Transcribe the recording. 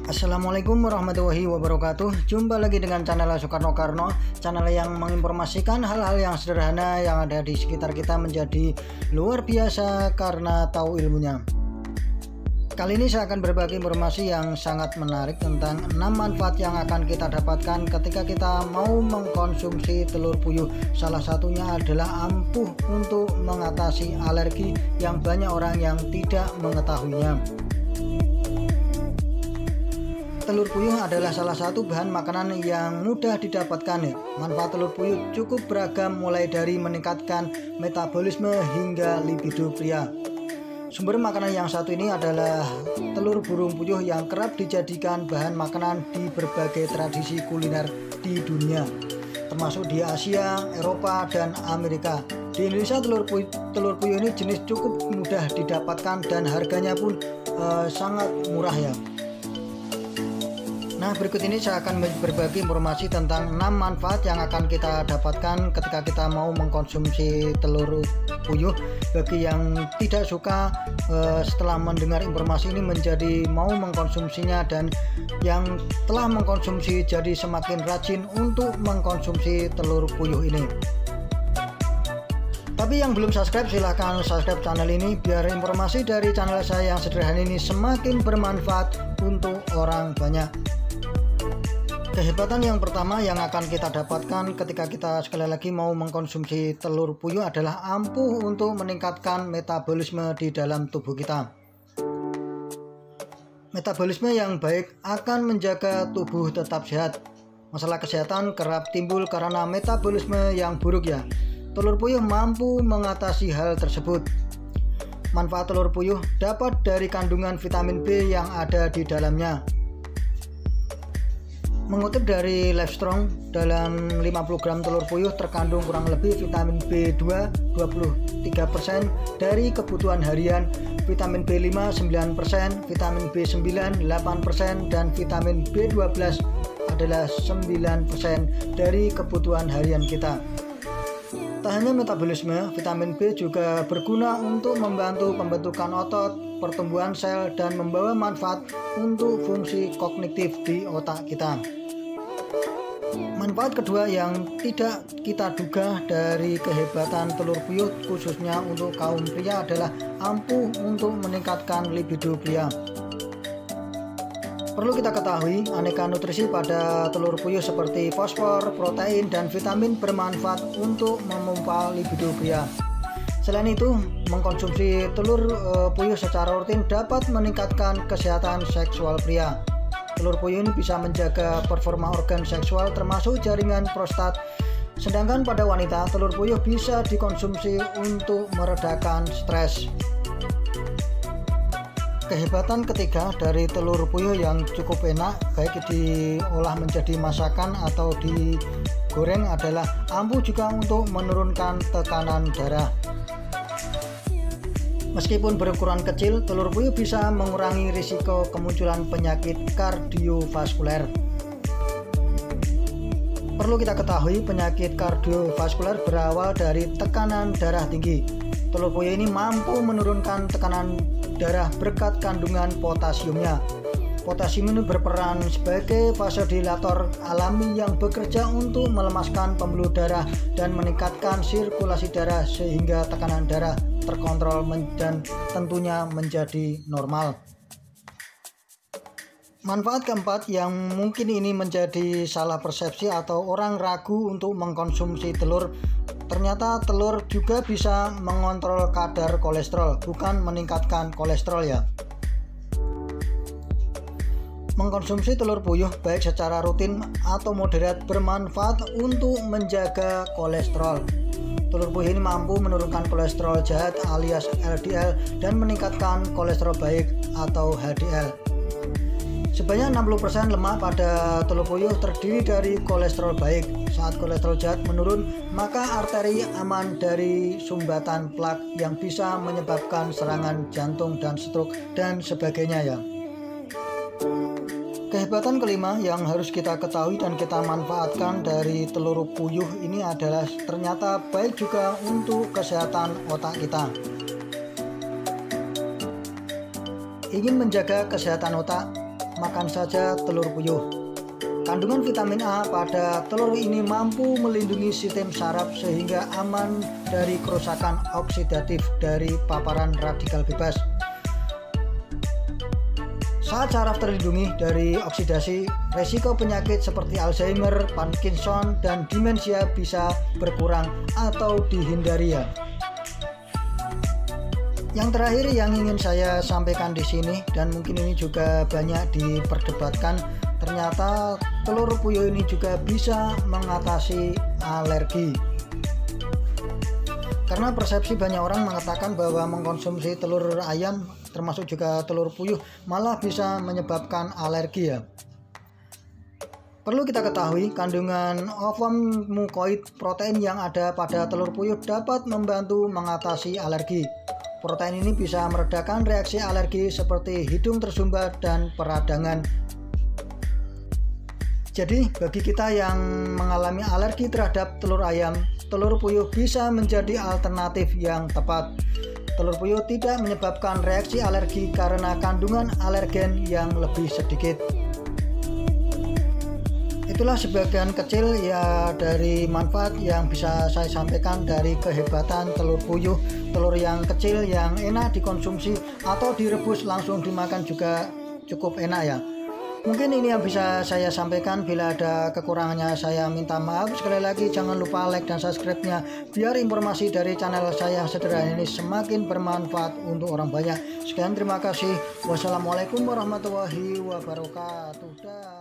Assalamualaikum warahmatullahi wabarakatuh. Jumpa lagi dengan channel Soekarno Karno, channel yang menginformasikan hal-hal yang sederhana yang ada di sekitar kita menjadi luar biasa karena tahu ilmunya. Kali ini saya akan berbagi informasi yang sangat menarik tentang 6 manfaat yang akan kita dapatkan ketika kita mau mengkonsumsi telur puyuh. Salah satunya adalah ampuh untuk mengatasi alergi yang banyak orang yang tidak mengetahuinya. Telur puyuh adalah salah satu bahan makanan yang mudah didapatkan. Manfaat telur puyuh cukup beragam, mulai dari meningkatkan metabolisme hingga libido pria. Sumber makanan yang satu ini adalah telur burung puyuh yang kerap dijadikan bahan makanan di berbagai tradisi kuliner di dunia, termasuk di Asia, Eropa, dan Amerika. Di Indonesia telur puyuh ini jenis cukup mudah didapatkan dan harganya pun sangat murah ya. Nah, berikut ini saya akan berbagi informasi tentang 6 manfaat yang akan kita dapatkan ketika kita mau mengkonsumsi telur puyuh. Bagi yang tidak suka setelah mendengar informasi ini menjadi mau mengkonsumsinya, dan yang telah mengkonsumsi jadi semakin rajin untuk mengkonsumsi telur puyuh ini. Tapi yang belum subscribe, silahkan subscribe channel ini biar informasi dari channel saya yang sederhana ini semakin bermanfaat untuk orang banyak. Kehebatan yang pertama yang akan kita dapatkan ketika kita sekali lagi mau mengkonsumsi telur puyuh adalah ampuh untuk meningkatkan metabolisme di dalam tubuh kita. Metabolisme yang baik akan menjaga tubuh tetap sehat. Masalah kesehatan kerap timbul karena metabolisme yang buruk ya. Telur puyuh mampu mengatasi hal tersebut. Manfaat telur puyuh dapat dari kandungan vitamin B yang ada di dalamnya. Mengutip dari Livestrong, dalam 50 gram telur puyuh terkandung kurang lebih vitamin B2 23% dari kebutuhan harian, vitamin B5 9%, vitamin B9 8%, dan vitamin B12 adalah 9% dari kebutuhan harian kita. Tak hanya metabolisme, vitamin B juga berguna untuk membantu pembentukan otot, pertumbuhan sel, dan membawa manfaat untuk fungsi kognitif di otak kita. Manfaat kedua yang tidak kita duga dari kehebatan telur puyuh khususnya untuk kaum pria adalah ampuh untuk meningkatkan libido pria. Perlu kita ketahui, aneka nutrisi pada telur puyuh seperti fosfor, protein, dan vitamin bermanfaat untuk memompa libido pria. Selain itu, mengkonsumsi telur puyuh secara rutin dapat meningkatkan kesehatan seksual pria. Telur puyuh ini bisa menjaga performa organ seksual termasuk jaringan prostat. Sedangkan pada wanita, telur puyuh bisa dikonsumsi untuk meredakan stres. Kehebatan ketiga dari telur puyuh yang cukup enak baik diolah menjadi masakan atau digoreng adalah ampuh juga untuk menurunkan tekanan darah. Meskipun berukuran kecil, telur puyuh bisa mengurangi risiko kemunculan penyakit kardiovaskuler. Perlu kita ketahui, penyakit kardiovaskuler berawal dari tekanan darah tinggi. Telur puyuh ini mampu menurunkan tekanan darah berkat kandungan potasiumnya. Potasium ini berperan sebagai vasodilator alami yang bekerja untuk melemaskan pembuluh darah dan meningkatkan sirkulasi darah sehingga tekanan darah terkontrol dan tentunya menjadi normal. Manfaat keempat yang mungkin ini menjadi salah persepsi atau orang ragu untuk mengkonsumsi telur, ternyata telur juga bisa mengontrol kadar kolesterol, bukan meningkatkan kolesterol ya. Mengkonsumsi telur puyuh baik secara rutin atau moderat bermanfaat untuk menjaga kolesterol. Telur puyuh ini mampu menurunkan kolesterol jahat alias LDL dan meningkatkan kolesterol baik atau HDL. Sebanyak 60% lemak pada telur puyuh terdiri dari kolesterol baik. Saat kolesterol jahat menurun, maka arteri aman dari sumbatan plak yang bisa menyebabkan serangan jantung dan stroke dan sebagainya ya. Kehebatan kelima yang harus kita ketahui dan kita manfaatkan dari telur puyuh ini adalah ternyata baik juga untuk kesehatan otak kita. Ingin menjaga kesehatan otak, makan saja telur puyuh. Kandungan vitamin A pada telur ini mampu melindungi sistem saraf sehingga aman dari kerusakan oksidatif dari paparan radikal bebas. Saat saraf terlindungi dari oksidasi, resiko penyakit seperti Alzheimer, Parkinson, dan demensia bisa berkurang atau dihindari ya. Yang terakhir yang ingin saya sampaikan di sini, dan mungkin ini juga banyak diperdebatkan, ternyata telur puyuh ini juga bisa mengatasi alergi. Karena persepsi banyak orang mengatakan bahwa mengkonsumsi telur ayam termasuk juga telur puyuh malah bisa menyebabkan alergi ya. Perlu kita ketahui kandungan ovum mukoid protein yang ada pada telur puyuh dapat membantu mengatasi alergi. Protein ini bisa meredakan reaksi alergi seperti hidung tersumbat dan peradangan. Jadi bagi kita yang mengalami alergi terhadap telur ayam, telur puyuh bisa menjadi alternatif yang tepat. Telur puyuh tidak menyebabkan reaksi alergi karena kandungan alergen yang lebih sedikit. Itulah sebagian kecil ya dari manfaat yang bisa saya sampaikan dari kehebatan telur puyuh. Telur yang kecil yang enak dikonsumsi atau direbus langsung dimakan juga cukup enak ya. Mungkin ini yang bisa saya sampaikan. Bila ada kekurangannya saya minta maaf. Sekali lagi jangan lupa like dan subscribe-nya biar informasi dari channel saya yang sederhana ini semakin bermanfaat untuk orang banyak. Sekian, terima kasih. Wassalamualaikum warahmatullahi wabarakatuh.